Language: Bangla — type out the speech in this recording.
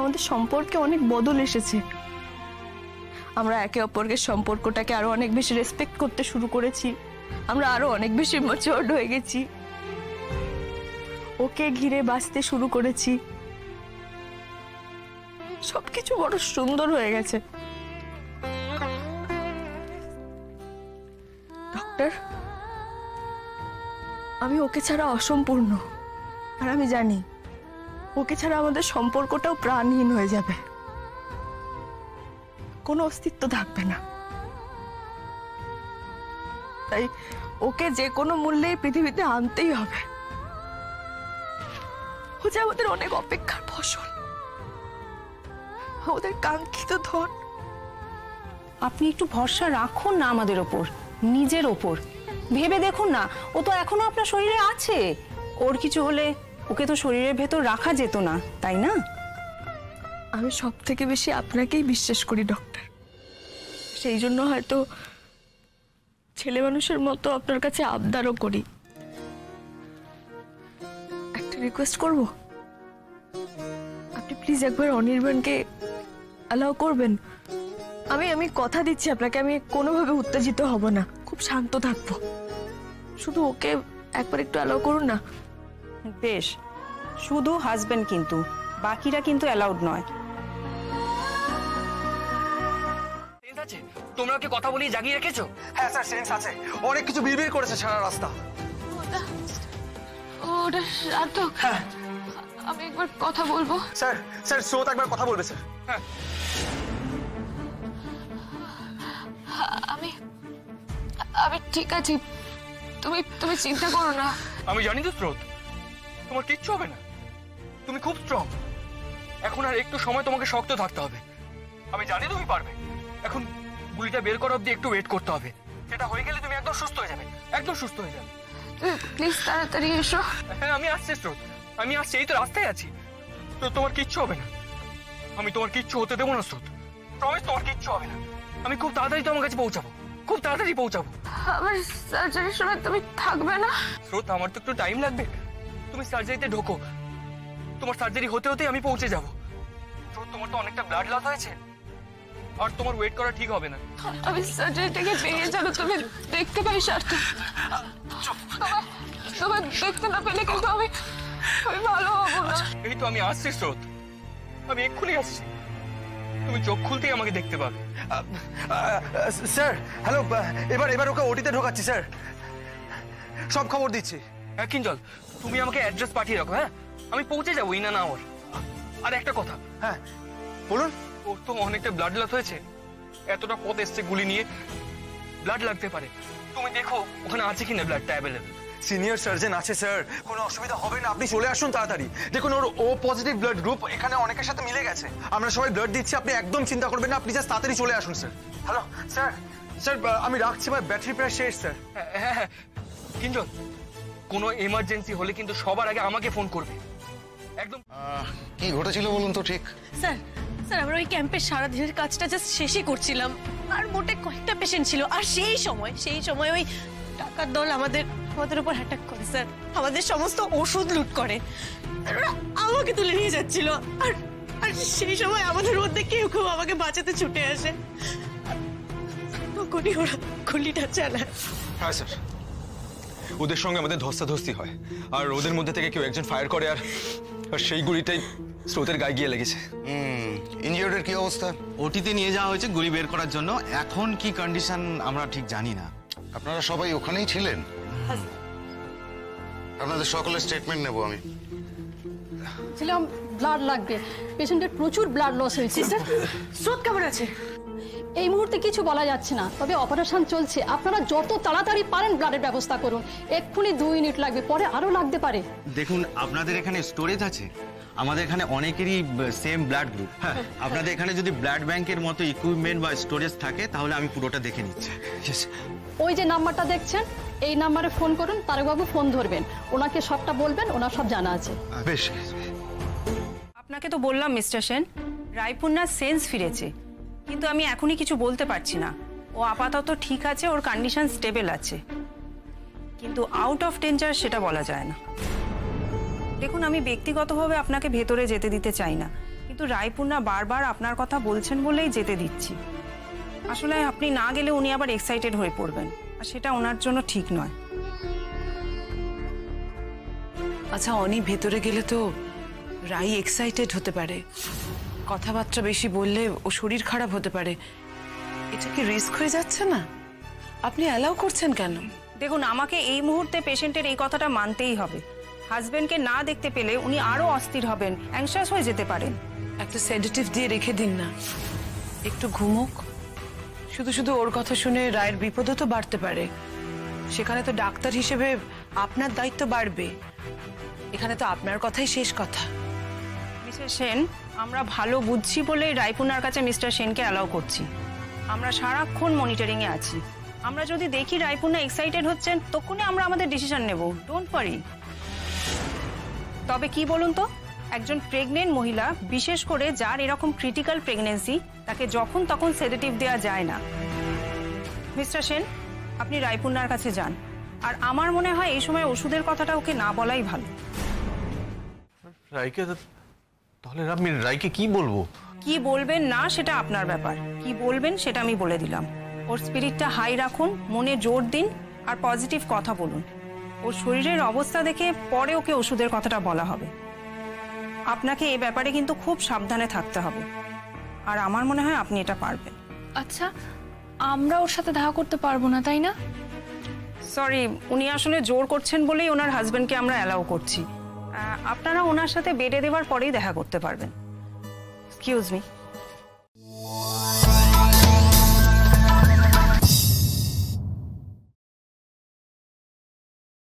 আমাদের সম্পর্কে অনেক বদল এসেছে। আমরা একে অপরকে সম্পর্কটাকে আরো অনেক বেশি রেসপেক্ট করতে শুরু করেছি। আমরা আরো অনেক বেশি ম্যাচিউরড হয়ে গেছি। ওকে ঘিরে বাঁচতে শুরু করেছি। সবকিছু বড় সুন্দর হয়ে গেছে। ডক্টর, আমি ওকে ছাড়া অসম্পূর্ণ, আর আমি জানি ওকে ছাড়া আমাদের সম্পর্কটাও প্রাণহীন হয়ে যাবে, কোনো অস্তিত্ব থাকবে না। তাই ওকে যে কোনো মূল্যে পৃথিবীতে আনতেই হবে। ও যে আমাদের অনেক অপেক্ষার ফসল, আমাদের কাঙ্ক্ষিত ধন। আপনি একটু ভরসা রাখুন না আমাদের ওপর, নিজের ওপর। ভেবে দেখুন না, ও তো এখনো আপনার শরীরে আছে। ওর কিছু হলে ওকে তো শরীরের ভেতর রাখা যেত না, তাই না? আমি সব থেকে বেশি আপনাকেই বিশ্বাস করি ডক্টর। সেই জন্য হয়তো ছেলে মানুষের মতো আপনার কাছে আবদারও করি। একটা রিকোয়েস্ট করব, আপনি প্লিজ একবার অনির্বাণকে অ্যালাউ করবেন। আমি কথা দিচ্ছি আপনাকে, আমি কোনোভাবে উত্তেজিত হব না, খুব শান্ত থাকবো। শুধু ওকে একবার একটু অ্যালাউ করুন না। বেশ, শুধু হাজবেন্ড কিন্তু, বাকিরা কিন্তু অ্যালাউড নয়। তোমরা কি কথা বলি জাগিয়ে রেখেছো? হ্যাঁ স্যার, সেন্স আছে। অনেক কিছু বিড়বিড় করেছে সারা রাস্তা। ওটা সার্থক। হ্যাঁ, আমি একবার কথা বলবো। স্যার স্যার স্রোত একবার কথা বলবে স্যার। হ্যাঁ, আমি ঠিক আছি, তুমি চিন্তা করো না। আমি জানি তো স্রোত, তোমার কিচ্ছু হবে না। তুমি খুব স্ট্রং। এখন আর একটু সময় তোমাকে শক্ত থাকতে হবে। আমি জানি তুমি পারবে। এখন গুলিটা বের করা অব্দি একটু ওয়েট করতে হবে। সেটা হয়ে গেলে তুমি একদম সুস্থ হয়ে যাবে, একদম সুস্থ হয়ে যাবে। প্লিজ তাড়াতাড়ি এসো। হ্যাঁ, আমি আসছি স্রোত, আমি আসছি, এই তো রাস্তায় আছি। তো তোমার কিচ্ছু হবে না, আমি তোমার কিচ্ছু হতে দেবো না স্রোত। প্রমিস, তোমার কিচ্ছু হবে না। আমি খুব তাড়াতাড়ি তোমার কাছে পৌঁছাবো, খুব তাড়াতাড়ি পৌঁছাবো। আমার সার্জারির সময় তুমি থাকবে না? স্রোত, আমার তো একটু টাইম লাগবে। তুমি সার্জারিতে ঢোকো, তোমার সার্জারি হতে হতে আমি পৌঁছে যাবো। স্রোত, তোমার তো অনেকটা ব্লাড লস হয়েছে, আর তোমার ওয়েট করা ঠিক হবে না। আমি সার্জারি থেকে বেরিয়ে যাবো, তুমি দেখতে পাই সার্থক। তোমার দেখতে না পেলে কিন্তু আমি ভালো হবো না। এই তো আমি আসছি স্রোত, আমি এক্ষুনি আসছি। তুমি চোখ খুলতেই আমাকে দেখতে পাবে। স্যার হ্যালো, এবার ওকে ওটিতে ঢোকাচ্ছি স্যার, সব খবর দিচ্ছি। হ্যাঁ কিঞ্জল, তুমি আমাকে অ্যাড্রেস পাঠিয়ে রাখো। হ্যাঁ, আমি পৌঁছে যাবো ইন অ্যান আওয়ার। আর একটা কথা। হ্যাঁ বলুন। ওর তো অনেকটা ব্লাড লস হয়েছে, এতটা পথ এসছে গুলি নিয়ে, ব্লাড লাগতে পারে। তুমি দেখো ওখানে আছে কিনা ব্লাডটা অ্যাভেলেবল। সিনিয়র সার্জন আছে স্যার, কোনো অসুবিধা হবে না, আপনি চলে আসুন তাড়াতাড়ি। দেখুন ওর ও পজিটিভ ব্লাড গ্রুপ এখানে অনেকের সাথে মিলে গেছে। আমরা সবাই ব্লাড দিচ্ছি, আপনি একদম চিন্তা করবেন না, আপনি জাস্ট তাড়াতাড়ি চলে আসুন স্যার। হ্যালো স্যার, স্যার আমি রাখছি, ভাই ব্যাটারি প্রায় শেষ স্যার। হ্যাঁ হ্যাঁ, কিঞ্জল কোনো এমার্জেন্সি হলে কিন্তু সবার আগে আমাকে ফোন করবে একদম। কি ঘটেছিল বলুন তো ঠিক। স্যার আমরা ওই ক্যাম্পের সারা দিনের কাজটা জাস্ট শেষই করছিলাম, আর মোটে কয়েকটা পেশেন্ট ছিল, আর সেই সময় ওই টাকার দল আমাদের উপর অ্যাটাক করে স্যার, আমাদের সমস্ত ওষুধ লুট করে। ওরা আমাকে তুলে নিয়ে যাচ্ছিল, আর সেই সময় আমাদের মধ্যে কেউ আমাকে বাঁচাতে ছুটে আসে, তখনই ওরা গুলিটা চালায়। হ্যাঁ স্যার, ওদের সঙ্গে আমাদের ধস্তাধস্তি হয়, আর ওদের মধ্যে থেকে কেউ একজন ফায়ার করে, আর সেই গুলিটাই স্রোতের গায়ে গিয়ে লেগেছে। ইনজিওর্ডের কি অবস্থা? ওটিতে নিয়ে যাওয়া হয়েছে গুলি বের করার জন্য। এখন কি কন্ডিশন আমরা ঠিক জানি না। আপনারা সবাই ওখানেই ছিলেন? আপনাদের সকলের স্টেটমেন্ট নেব আমি। ছিলাম, ব্লাড লাগবে, পেশেন্টের প্রচুর ব্লাড লস হয়েছে। স্রোত কেমন আছে? এই মুহূর্তে কিছু বলা যাচ্ছে না, তবে অপারেশন চলছে। আপনারা যত তাড়াতাড়ি পারেন ব্লাডের ব্যবস্থা করুন, এক্ষুনি 2 ইউনিট লাগবে, পরে আরো লাগতে পারে। দেখুন, আপনাদের এখানে স্টোরেজ আছে, আমাদের এখানে অনেকেরই সেম ব্লাড গ্রুপ। হ্যাঁ, আপনাদের এখানে যদি ব্লাড ব্যাংকের মতো ইকুইপমেন্ট বা স্টোরেজ থাকে তাহলে আমি পুরোটা দেখে নিচ্ছি। ওই যে নাম্বারটা দেখছেন, এই নাম্বারে ফোন করুন, তারকবাবু ফোন ধরবেন, ওনাকে সবটা বলবেন, ওনার সব জানা আছে। বেশ, আপনাকে তো বললাম মিস্টার সেন, রায়পুর্ণার সেন্স ফিরেছে, কিন্তু আমি এখনই কিছু বলতে পারছি না। ও আপাতত ঠিক আছে, ওর কন্ডিশন স্টেবল আছে, কিন্তু আউট অফ ডেঞ্জার সেটা বলা যায় না। দেখুন, আমি ব্যক্তিগতভাবে আপনাকে ভেতরে যেতে দিতে চাই না, কিন্তু কিন্তু রায়পূর্ণা বারবার আপনার কথা বলছেন বলেই যেতে দিচ্ছি। আসলে আপনি না গেলে উনি আবার এক্সাইটেড হয়ে পড়বেন, আর সেটা ওনার জন্য ঠিক নয়। আচ্ছা, অনি ভেতরে গেলে তো রাই এক্সাইটেড হতে পারে, কথাবার্তা বেশি বললে ও শরীর খারাপ হতে পারে। এটা কি রিস্ক হয়ে যাচ্ছে না? আপনি অ্যালাউ করছেন কেন? দেখুন, আমাকে এই মুহূর্তে পেশেন্টের এই কথাটা মানতেই হবে। হাজবেন্ডকে না দেখতে পেলে উনি আরো অস্থির হবেন, অ্যাংশাস হয়ে যেতে পারেন। একটা সেডেটিভ দিয়ে রেখে দিন না, একটু ঘুমোক। শুধু শুধু ওর কথা শুনে রায়ের বিপদও তো বাড়তে পারে। সেখানে তো ডাক্তার হিসেবে আপনার দায়িত্ব বাড়বে। এখানে তো আপনার কথাই শেষ কথা। মিস্টার সেন, আমরা ভালো বুঝছি বলেই রায়পূর্ণার কাছে মিস্টার সেনকে অ্যালাউ করছি। আমরা সারাক্ষণ মনিটরিং এ আছি। আমরা যদি দেখি রায়পূর্ণা এক্সাইটেড হচ্ছেন, তখনই আমরা আমাদের ডিসিশন নেব। Don't worry. তবে কি বলুন তো, একজন প্রেগনেন্ট মহিলা, বিশেষ করে যার এরকম ক্রিটিক্যাল প্রেগন্যান্সি, তাকে যখন তখন সেডেটিভ দেওয়া যায় না। মিস্টার সেন, আপনি রায়পূর্ণার কাছে যান। আর আমার মনে হয় এই সময় ওষুধের কথাটা ওকে না বলাই ভালো। রাইকে তাহলে আমি রাইকে কি বলবো? কি বলবেন না সেটা আপনার ব্যাপার, কি বলবেন সেটা আমি বলে দিলাম। ওর স্পিরিটটা হাই রাখুন, মনে জোর দিন, আর পজিটিভ কথা বলুন। ওর শরীরের অবস্থা দেখে পরে ওকে ওষুধের কথাটা বলা হবে। আপনাকে এই ব্যাপারে কিন্তু খুব সাবধানে থাকতে হবে, আর আমার মনে হয় আপনি এটা পারবেন। আচ্ছা, আমরা ওর সাথে দেখা করতে পারবো না, তাই না? সরি, উনি আসলে জোর করছেন বলেই ওনার হাজবেন্ডকে আমরা অ্যালাউ করছি। আপনারা ওনার সাথে বেডে দেওয়ার পরেই দেখা করতে পারবেন। Excuse me.